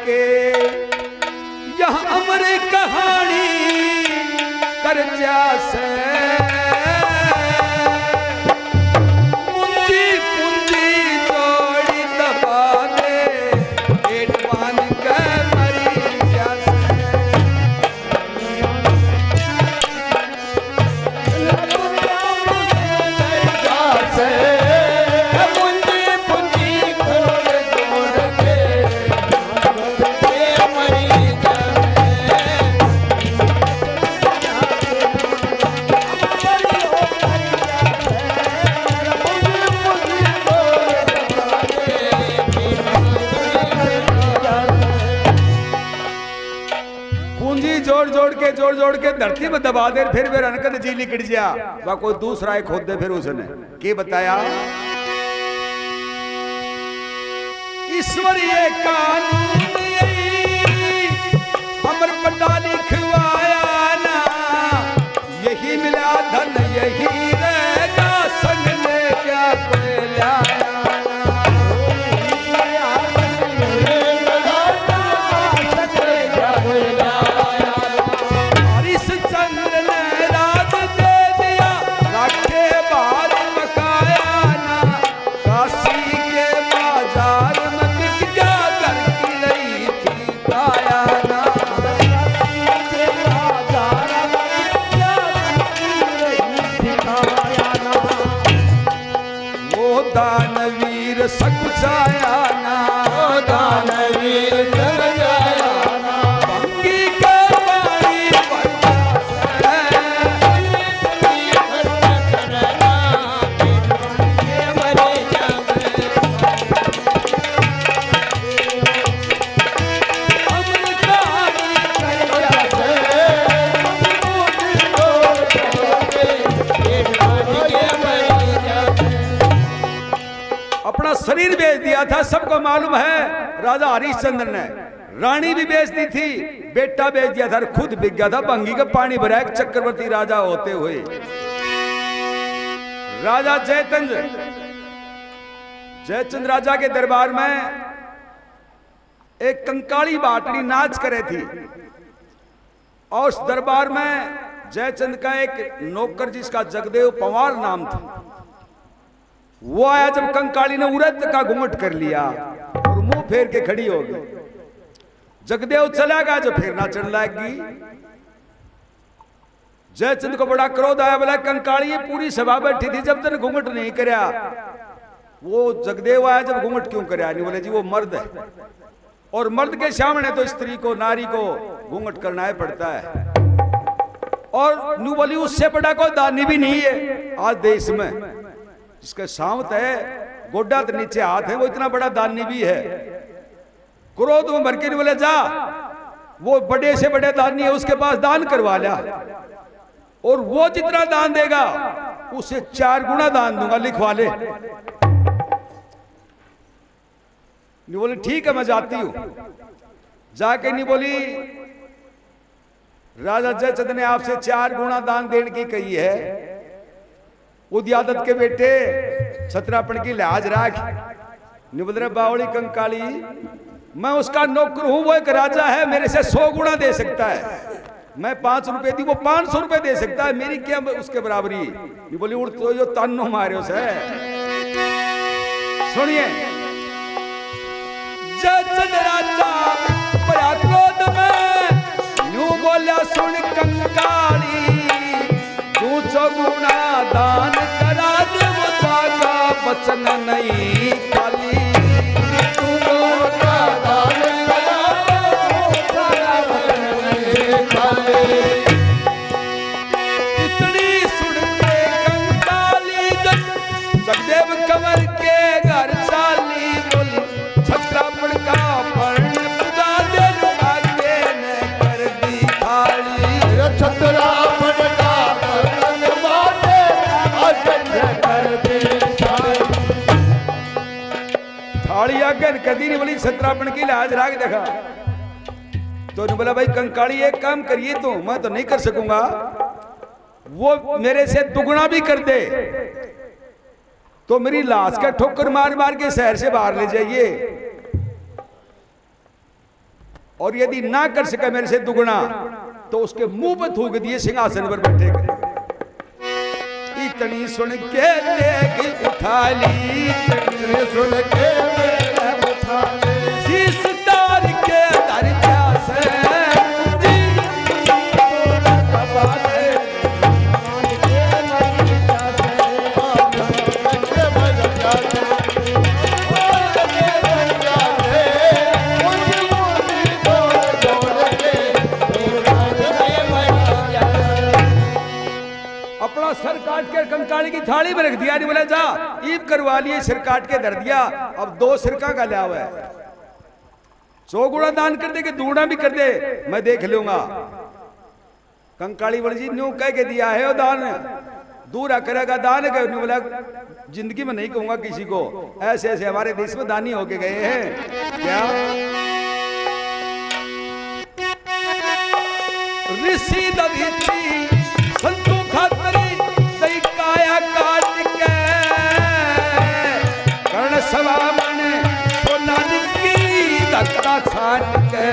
के यह अमर कहानी कर से जोड़ के धरती में दबा दे, फिर वे रनकद जी लिकट जा वह कोई दूसरा एक खोद दे। फिर उसने के बताया ईश्वरीय कानून अमर पटा लिखवाया ना, यही मिला धन यही रहेगा संग में क्या कोई लाया। दानवीर सकुचाया ना, दानवीर जग जाया ना, बंगी के पानी अपना शरीर बेच दिया था, सबको मालूम है। राजा हरिश्चंद्र ने रानी भी बेच दी थी, बेटा बेच दिया था, खुद बिक गया था बंगी का पानी भरा एक चक्रवर्ती राजा होते हुए। राजा जयचंद्र राजा के दरबार में एक कंकाली बाटनी नाच करे थी, और उस दरबार में जयचंद का एक नौकर जिसका जगदेव पंवार नाम था, वो आया। जब कंकाली ने उरत का घूंघट कर लिया और मुंह फेर के खड़ी हो गई, जगदेव चला गया, जो फेरना चढ़ लागी। जयचंद को बड़ा क्रोध आया, बोला कंकाली ये पूरी सभा बैठी थी जब तक घूंघट नहीं करया। वो जगदेव आया, जब घूंघट क्यों करया नहीं? बोले जी वो मर्द है, और मर्द के सामने तो स्त्री को नारी को घूंघट करना ही पड़ता है। और न्यू बोली उससे बड़ा कोई दानी भी नहीं है आज देश में, जिसका सामत है गोड्डा तो नीचे हाथ है, वो इतना बड़ा दानी भी है। क्रोध में भर के बोले जा, वो बड़े से बड़े दानी है, उसके पास दान करवा लिया, और वो जितना दान देगा उसे 4 गुना दान दूंगा, लिखवा ले। नहीं बोली ठीक है मैं जाती हूं। जाके नहीं बोली राजा जयचंद ने आपसे 4 गुना दान देने की कही है, उदयादत के बेटे छत्रापन की लिहाज राख। निबुद्र बावली कंकाली मैं उसका नौकर हूं, वो एक राजा है, मेरे से 100 गुना दे सकता है। मैं 5 रुपए दी, वो 500 रुपए दे सकता है, मेरी क्या उसके बराबरी। ये बोली उड़ तो जो तानो मारे उसे। सुनिए जयचंद राजा बड़ा क्रोध में यूं बोला, सुन कंकाली तू 100 गुना दान करा दे, वो का वचन नहीं खाली। तू का दान करा दे, वो वचन नहीं खाली। इतनी सुन के कंकाली जगदेव कंवर के घर चाली, बोली छत्रापन का पर्ण पुगा दे, आगे ने कर दी थाली। छत्रापन का थाली आगे कदी नहीं बोली, छत्रापन की लाज राग देखा। तो ने बोला भाई कंकाली एक काम करिए, तो मैं तो नहीं कर सकूंगा, वो मेरे से दुगुना भी कर दे तो मेरी लाश का ठोकर मार मार के शहर से बाहर ले जाइए। और यदि ना कर सके मेरे से दुगुना तो उसके मुंह पे थूक दिए सिंहासन पर बैठे कर। इतनी सुन के देगी उठा ली, इतनी सुन के उठा ली, शीश तार के दरिया से अपना सर काट के कंकाली की थाली में रख दिया। नहीं बोला जा ईद करवा लिए, सिर काट के धर दिया। अब 2 सिरका का लिया हुआ है। 100 गुणा दान कर दे कि दूना भी कर दे, मैं देख लूंगा। कंकाली बोले जी न्यू कह के दिया है वो दान, दूरा करेगा दान के। बोला जिंदगी में नहीं कहूंगा किसी को, ऐसे ऐसे हमारे देश में दानी होके गए हैं। क्या ऋषि दधीची संतु खातरी दई काया काट के कर्ण सभा मन सोना की धक्का छाट के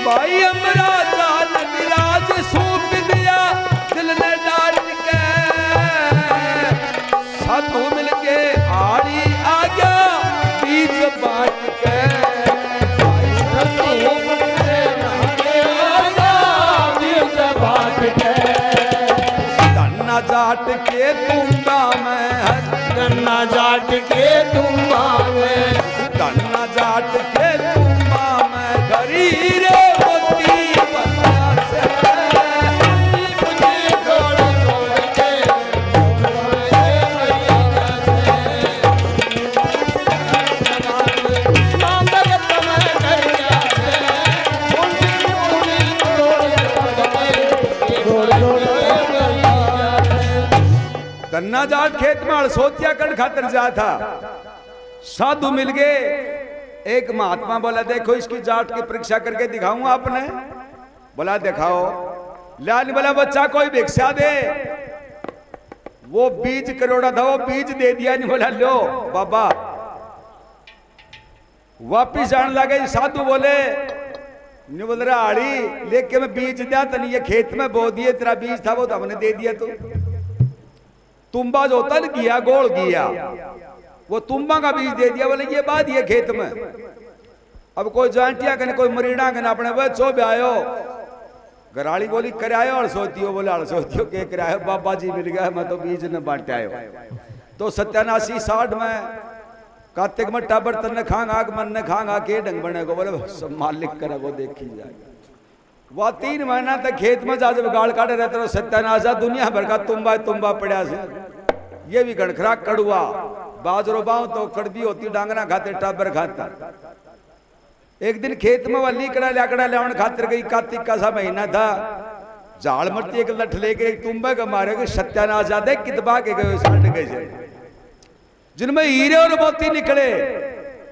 भाई अमरा जान विराज सूप दिया दिल ने डाल के साधु मिल के आड़ी आ गया बीज बांट के धन्ना जाट के तुम्बा में, धन्ना जाट के तुम्बा में, धन्ना जाट के तुम्बा में घरी रे मोती बना से धन्ना जाट खेत में अड़सोतिया कण खातर जा था। साधु मिल गए। एक महात्मा बोला देखो इसकी जाट की परीक्षा करके दिखाऊंगा आपने। बोला दिखाओ। लाल बोला बच्चा कोई भिक्षा दे। वो बीज करोड़ा था, वो बीज दे दिया। नहीं बोला लो बाबा। वापिस जाने लगे। साधु बोले नहीं बोल रहा आड़ी लेके मैं बीज दिया तो नहीं, ये खेत में बो दिए, तेरा बीज था वो तो हमने दे दिया। तो तुम्बा जो होता ना गिया गोल गिया, वो तुम्बा का बीज दे दिया। बोले ये बात ये खेत में। अब कोई जांटिया कने कोई मरीना कने अपने बच्चों भी आयो। घराली बोली करायो अड़सोतियो। बोले अड़सोतियो के करायो बाबा जी मिल गया, मैं तो बीज न बांटे आयो। तो 87 60 में कार्तिक में टाबर तन खांग आग मन ने खांग आ के ढंग बने को। बोले सब मालिक करे वो देखी जाए। वह 3 महीना तक खेत में जा जब गाड़ काटे रहते रहो। सत्यानाशा दुनिया भर का तुम्बा पड़ा से। ये भी गणखरा कड़ुआ बाजरो बाव तो कड़बी होती, डांगना खाते टाबर खाता। एक दिन खेत में वह लीकड़ा लाकड़ा लेवन खातिर गई। कार्तिक का सा महीना था। झाड़ मरती एक लठ लेके एक तुम्बे का मारे गए। सत्यानाश आते कितबा के गए साठ गए जिनमें हीरे और मोती निकले।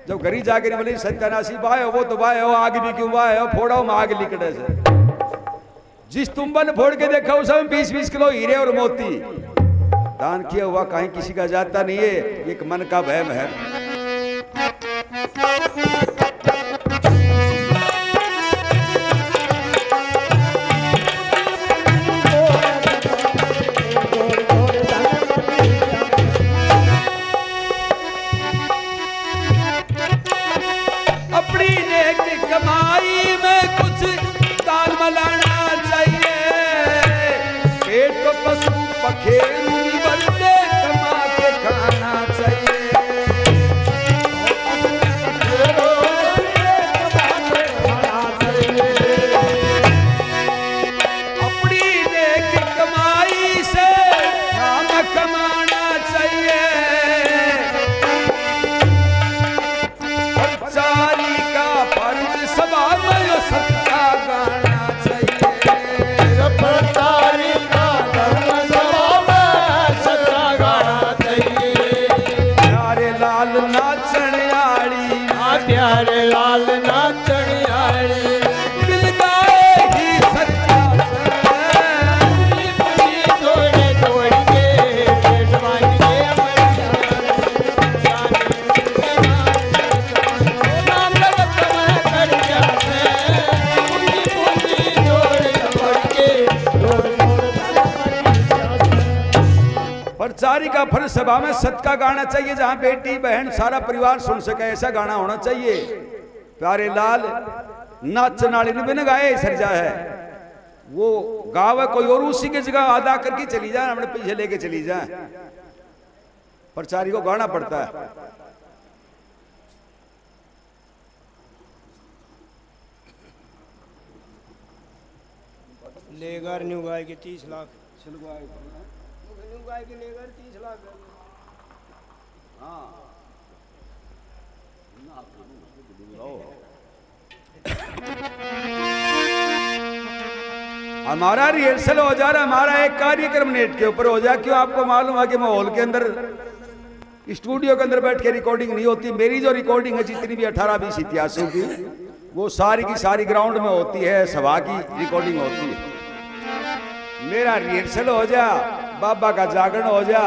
जब घरी जाके नहीं बोली सत्यानाशी बाय वो तो बाय हो, आग भी क्यों बाय हो, फोड़ा में आग लिकड़े से। जिस तुम्बा ने फोड़ के देखा उसमें 20-20 किलो हीरे और मोती। दान किया हुआ कहीं किसी का जाता नहीं है, एक मन का वहम है। अपनी नेक कमाई में कुछ दान मलाना चाहिए। पेट तो पशु पखेरू बरते कमा के खाना चाहिए। परचारी का फर्ज सभा में सत का गाना चाहिए, जहां बेटी बहन सारा परिवार सुन सके, ऐसा गाना होना चाहिए। प्यारे लाल नाच नाली ने बिन गाए सर्जा है, वो गावे कोई और उसी की जगह अदा करके चली जाए, अपने पीछे लेके चली जाए। परचारी को गाना पड़ता है। लेगर न्यू गाय के 30 लाख न्यू गाय के लेगर 30 लाख। हाँ हमारा रिहर्सल हो जा रहा है, हमारा एक कार्यक्रम नेट के ऊपर हो जाए। क्यों आपको मालूम है कि माहौल के अंदर स्टूडियो के अंदर बैठ के रिकॉर्डिंग नहीं होती। मेरी जो रिकॉर्डिंग है जितनी भी 18-20 इतिहासों की, वो सारी की सारी ग्राउंड में होती है, सभा की रिकॉर्डिंग होती है। मेरा रिहर्सल हो जा, बाबा का जागरण हो जा,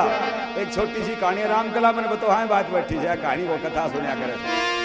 एक छोटी सी कहानी राम कला मैंने बताओ, हाँ बात बैठी जाए कहानी वो कथा सुना करे।